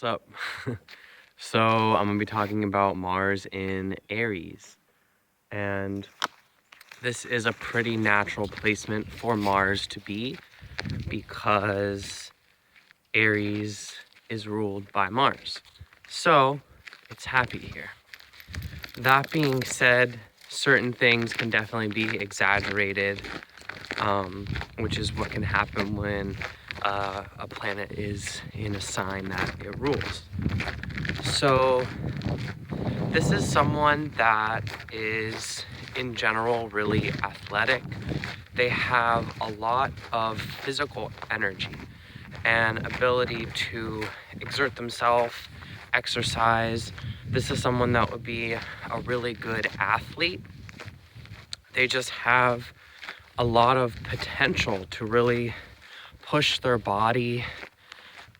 What's up? So I'm gonna be talking about Mars in Aries, and this is a pretty natural placement for Mars to be because Aries is ruled by Mars. So it's happy here. That being said, certain things can definitely be exaggerated, which is what can happen when a planet is in a sign that it rules. So this is someone that is in general really athletic. They have a lot of physical energy and ability to exert themselves, exercise. This is someone that would be a really good athlete. They just have a lot of potential to really push their body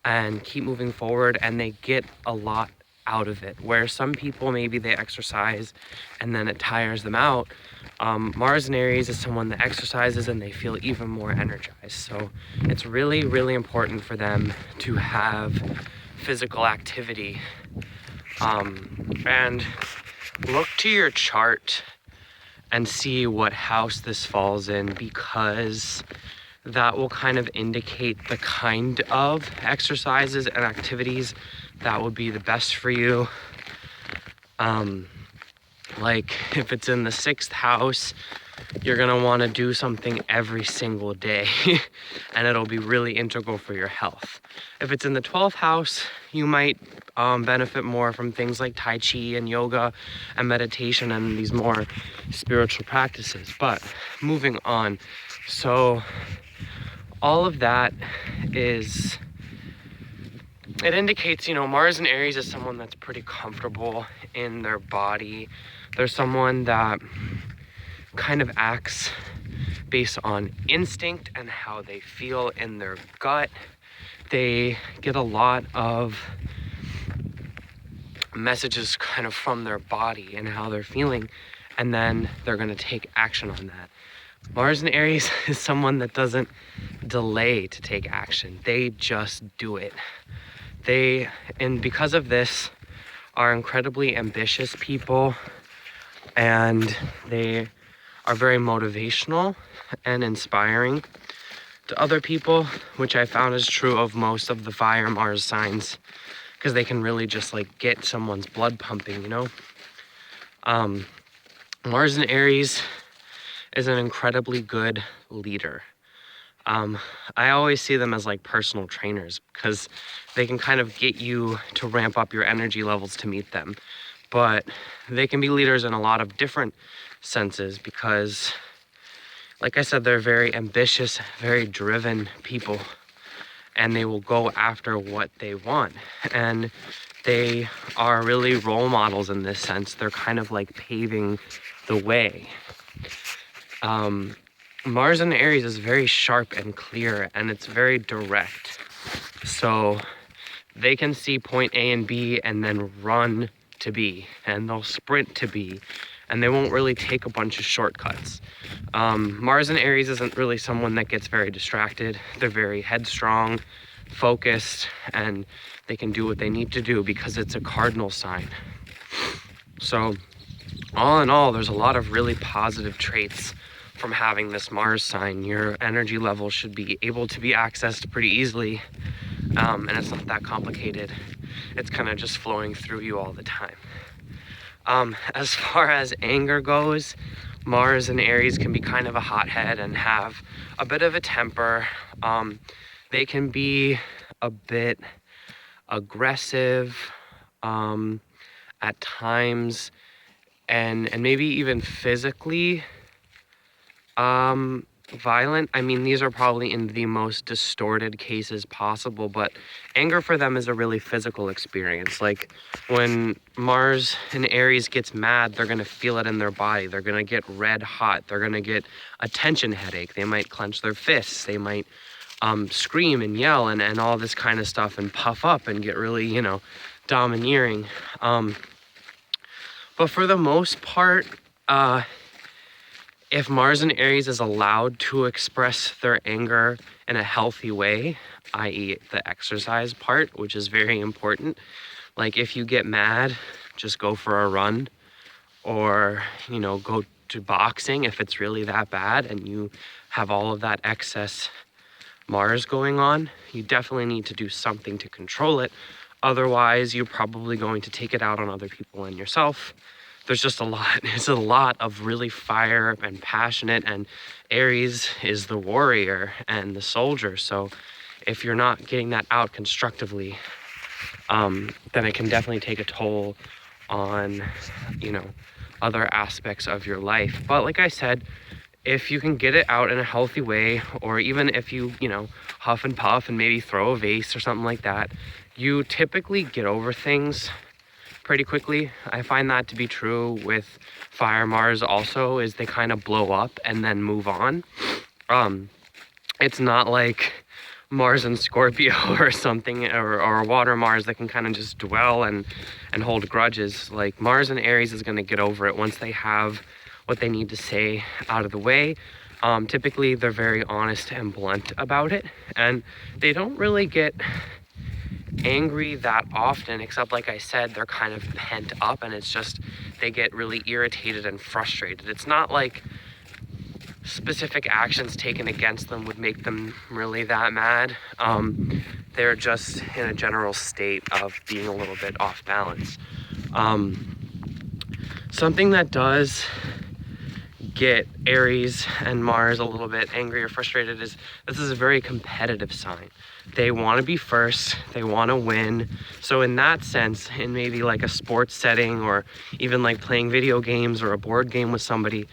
and keep moving forward, and they get a lot out of it. Where some people, maybe they exercise and then it tires them out. Mars in Aries is someone that exercises and they feel even more energized. So it's really, really important for them to have physical activity. And look to your chart and see what house this falls in, because that will kind of indicate the kind of exercises and activities that would be the best for you. Like if it's in the 6th house, you're gonna want to do something every single day and it'll be really integral for your health. If it's in the 12th house, you might benefit more from things like Tai Chi and yoga and meditation and these more spiritual practices. But moving on, so all of that is, it indicates, Mars in Aries is someone that's pretty comfortable in their body. They're someone that kind of acts based on instinct and how they feel in their gut. They get a lot of messages kind of from their body and how they're feeling, and then they're going to take action on that. Mars in Aries is someone that doesn't delay to take action. They just do it. And because of this, are incredibly ambitious people, and they are very motivational and inspiring to other people, which I found is true of most of the fire Mars signs, because they can really just get someone's blood pumping, Mars in Aries is an incredibly good leader. I always see them as personal trainers, because they can kind of get you to ramp up your energy levels to meet them. But they can be leaders in a lot of different senses, because like I said, they're very ambitious, very driven people, and they will go after what they want. And they are really role models in this sense. They're kind of paving the way. Mars in Aries is very sharp and clear, and it's very direct. So they can see point A and B and then run to B, and they'll sprint to B, and they won't really take a bunch of shortcuts. Mars in Aries isn't really someone that gets very distracted. They're very headstrong, focused, and they can do what they need to do because it's a cardinal sign. So all in all, there's a lot of really positive traits from having this Mars sign. Your energy level should be able to be accessed pretty easily, and it's not that complicated. It's kind of just flowing through you all the time. As far as anger goes, Mars and Aries can be kind of a hothead and have a bit of a temper. They can be a bit aggressive at times, and maybe even physically violent. I mean, these are probably in the most distorted cases possible, but anger for them is a really physical experience. When Mars in Aries gets mad, they're going to feel it in their body. They're going to get red hot. They're going to get a tension headache. They might clench their fists. They might scream and yell and all this kind of stuff and puff up and get really, domineering. But for the most part, if Mars in Aries is allowed to express their anger in a healthy way, i.e. the exercise part, which is very important. Like if you get mad, just go for a run, or, you know, go to boxing if it's really that bad and you have all of that excess Mars going on. You definitely need to do something to control it. Otherwise, you're probably going to take it out on other people and yourself. There's just a lot. It's a lot of really fire and passionate, and Aries is the warrior and the soldier. So if you're not getting that out constructively, then it can definitely take a toll on, you know, other aspects of your life. But like I said, if you can get it out in a healthy way, or even if you know, huff and puff and maybe throw a vase or something like that, you typically get over things pretty quickly. I find that to be true with Fire Mars also, is they kind of blow up and then move on. It's not like Mars and Scorpio or something, or Water Mars that can kind of just dwell and hold grudges. Like Mars and Aries is going to get over it once they have what they need to say out of the way. Typically they're very honest and blunt about it, and they don't really get angry that often, except like I said, they're kind of pent up, and it's just they get really irritated and frustrated. It's not like specific actions taken against them would make them really that mad. They're just in a general state of being a little bit off balance. Something that does get Aries and Mars a little bit angry or frustrated is this is a very competitive sign. They want to be first, they want to win. So in that sense, in maybe like a sports setting, or even like playing video games or a board game with somebody,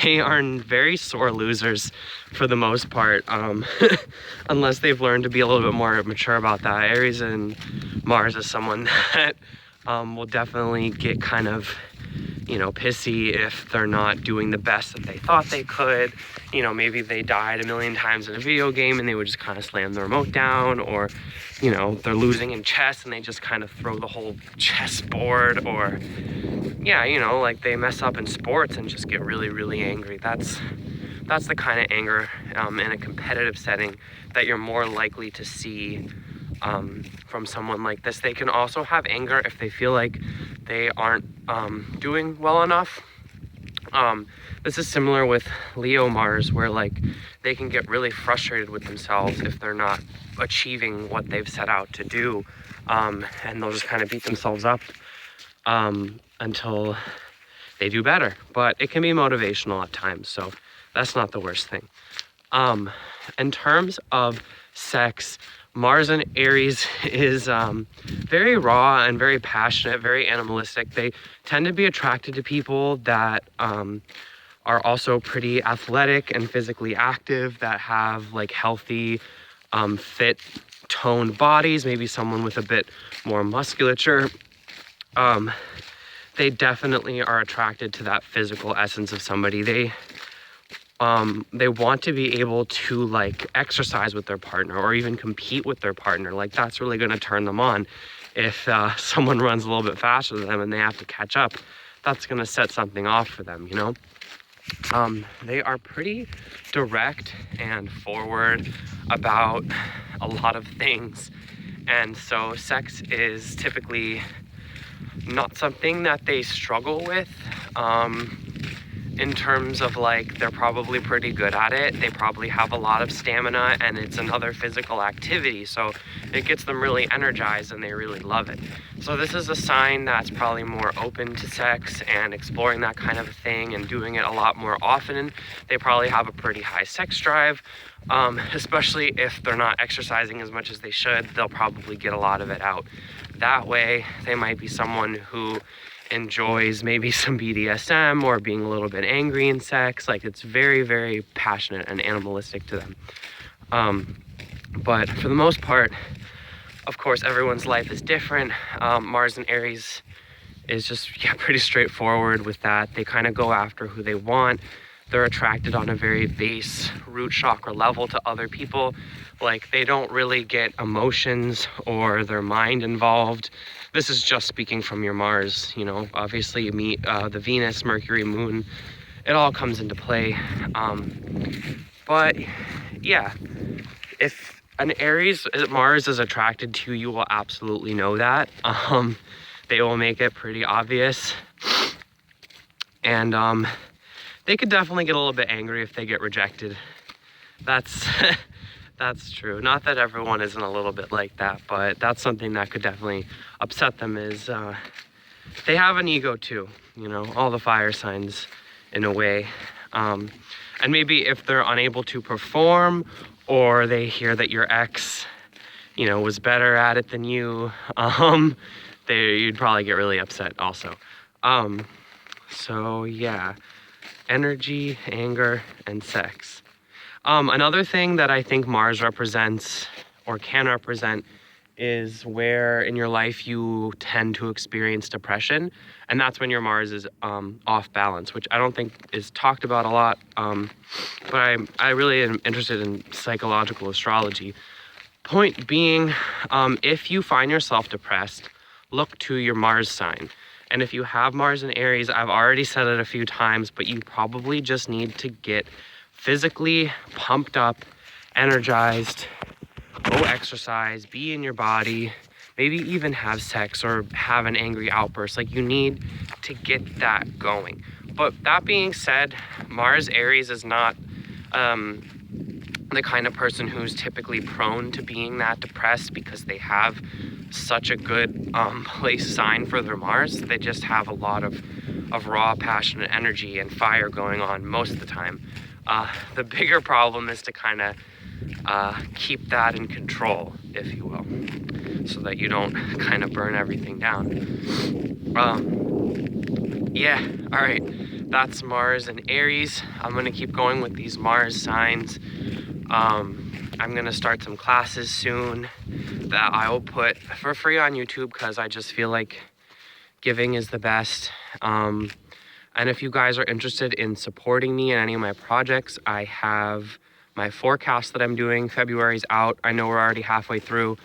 they are very sore losers for the most part, unless they've learned to be a little bit more mature about that. Aries and Mars is someone that will definitely get kind of, you know, pissy if they're not doing the best that they thought they could. You know, maybe they died a million times in a video game and they would just kind of slam the remote down, or, you know, they're losing in chess and they just kind of throw the whole chessboard, or, yeah, you know, like they mess up in sports and just get really, really angry. That's the kind of anger in a competitive setting that you're more likely to see from someone like this. They can also have anger if they feel like they aren't doing well enough. This is similar with Leo Mars, where like they can get really frustrated with themselves if they're not achieving what they've set out to do, and they'll just kind of beat themselves up until they do better. But it can be motivational at times, so that's not the worst thing. In terms of sex, Mars in Aries is very raw and very passionate, very animalistic. They tend to be attracted to people that are also pretty athletic and physically active, that have like healthy, fit, toned bodies, maybe someone with a bit more musculature. They definitely are attracted to that physical essence of somebody. They want to be able to like exercise with their partner, or even compete with their partner. Like that's really going to turn them on. If someone runs a little bit faster than them and they have to catch up, that's going to set something off for them, you know? They are pretty direct and forward about a lot of things. And so sex is typically not something that they struggle with. In terms of like, they're probably pretty good at it. They probably have a lot of stamina, and it's another physical activity. So it gets them really energized and they really love it. So this is a sign that's probably more open to sex and exploring that kind of thing and doing it a lot more often. They probably have a pretty high sex drive, especially if they're not exercising as much as they should. They'll probably get a lot of it out that way. They might be someone who enjoys maybe some BDSM or being a little bit angry in sex. Like it's very, very passionate and animalistic to them. But for the most part, of course, everyone's life is different. Mars and Aries is just pretty straightforward with that. They kind of go after who they want. They're attracted on a very base root chakra level to other people. Like they don't really get emotions or their mind involved. This is just speaking from your Mars, you know. Obviously you meet the Venus, Mercury, Moon, it all comes into play. But yeah, if an Aries Mars is attracted to you, you will absolutely know that. They will make it pretty obvious. And they could definitely get a little bit angry if they get rejected. That's that's true. Not that everyone isn't a little bit like that, but that's something that could definitely upset them is they have an ego too, you know, all the fire signs in a way. And maybe if they're unable to perform, or they hear that your ex, you know, was better at it than you, you'd probably get really upset also. So yeah, energy, anger, and sex. Another thing that I think Mars represents or can represent is where in your life you tend to experience depression, and that's when your Mars is off balance, which I don't think is talked about a lot, but I really am interested in psychological astrology. Point being, if you find yourself depressed, look to your Mars sign. And if you have Mars in Aries, I've already said it a few times, but you probably just need to get physically pumped up, energized, go exercise, be in your body, maybe even have sex or have an angry outburst. Like, you need to get that going. But that being said, Mars Aries is not the kind of person who's typically prone to being that depressed because they have such a good place sign for their Mars. They just have a lot of raw passion and energy and fire going on most of the time. The bigger problem is to kind of keep that in control, if you will, so that you don't kind of burn everything down. Yeah, all right, that's Mars and Aries. I'm gonna keep going with these Mars signs. I'm gonna start some classes soon that I will put for free on YouTube because I just feel like giving is the best. And if you guys are interested in supporting me in any of my projects, I have my forecast that I'm doing. February's out. I know we're already halfway through,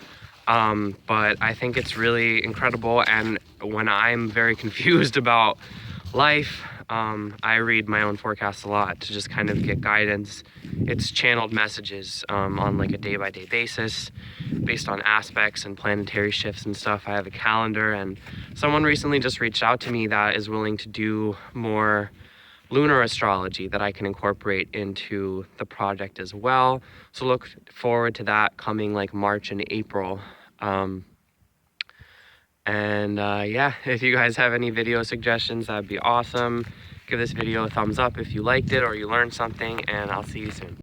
but I think it's really incredible. And when I'm very confused about life, I read my own forecast a lot to just kind of get guidance. It's channeled messages on like a day-by-day basis based on aspects and planetary shifts and stuff. I have a calendar, and someone recently just reached out to me that is willing to do more lunar astrology that I can incorporate into the project as well. So look forward to that coming like March and April. Yeah, if you guys have any video suggestions, that'd be awesome. Give this video a thumbs up if you liked it or you learned something, and I'll see you soon.